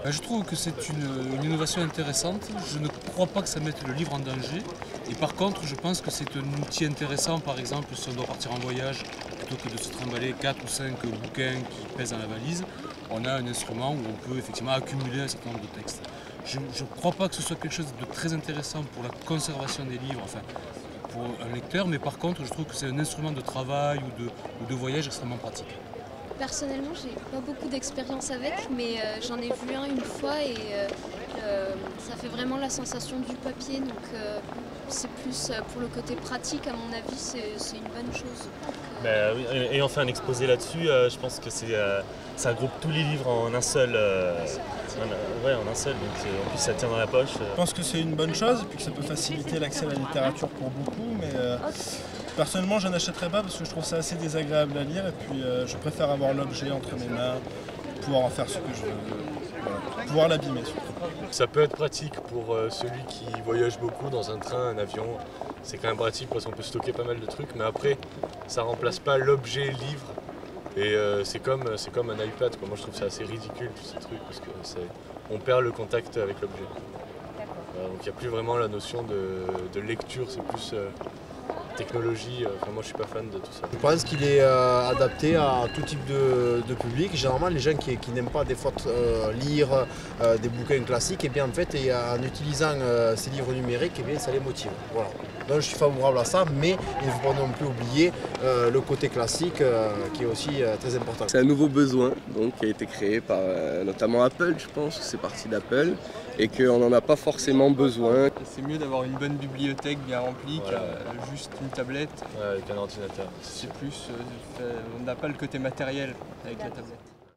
Je trouve que c'est une innovation intéressante. Je ne crois pas que ça mette le livre en danger. Et par contre, je pense que c'est un outil intéressant, par exemple, si on doit partir en voyage, plutôt que de se trimballer 4 ou 5 bouquins qui pèsent dans la valise, on a un instrument où on peut effectivement accumuler un certain nombre de textes. Je ne crois pas que ce soit quelque chose de très intéressant pour la conservation des livres, enfin, pour un lecteur, mais par contre, je trouve que c'est un instrument de travail ou de voyage extrêmement pratique. Personnellement, j'ai pas beaucoup d'expérience avec, mais j'en ai vu un une fois et ça fait vraiment la sensation du papier, donc c'est plus pour le côté pratique, à mon avis, c'est une bonne chose. Oui, ayant fait un exposé là-dessus, je pense que ça regroupe tous les livres en un seul. En un seul, donc en plus ça tient dans la poche. Je pense que c'est une bonne chose et puis que ça peut faciliter l'accès à la littérature pour beaucoup, mais personnellement je n'achèterais pas parce que je trouve ça assez désagréable à lire et puis je préfère avoir l'objet entre mes mains, pouvoir en faire ce que je veux, voilà, pouvoir l'abîmer surtout. Ça peut être pratique pour celui qui voyage beaucoup dans un train, un avion. C'est quand même pratique parce qu'on peut stocker pas mal de trucs, mais après ça remplace pas l'objet livre. Et c'est comme un iPad, quoi. Moi je trouve ça assez ridicule tous ces trucs parce que on perd le contact avec l'objet. Donc il n'y a plus vraiment la notion de lecture, c'est plus technologie. Enfin, moi je suis pas fan de tout ça. Je pense qu'il est adapté à tout type de public. Généralement les gens qui n'aiment pas des fois lire des bouquins classiques, et bien en fait en utilisant ces livres numériques, et bien, ça les motive. Voilà. Donc je suis favorable à ça, mais il ne faut pas non plus oublier le côté classique qui est aussi très important. C'est un nouveau besoin donc, qui a été créé par notamment Apple, je pense que c'est parti d'Apple, et qu'on n'en a pas forcément besoin. C'est mieux d'avoir une bonne bibliothèque bien remplie qu'à juste une tablette. Ouais, avec un ordinateur. C'est plus, on n'a pas le côté matériel avec la tablette.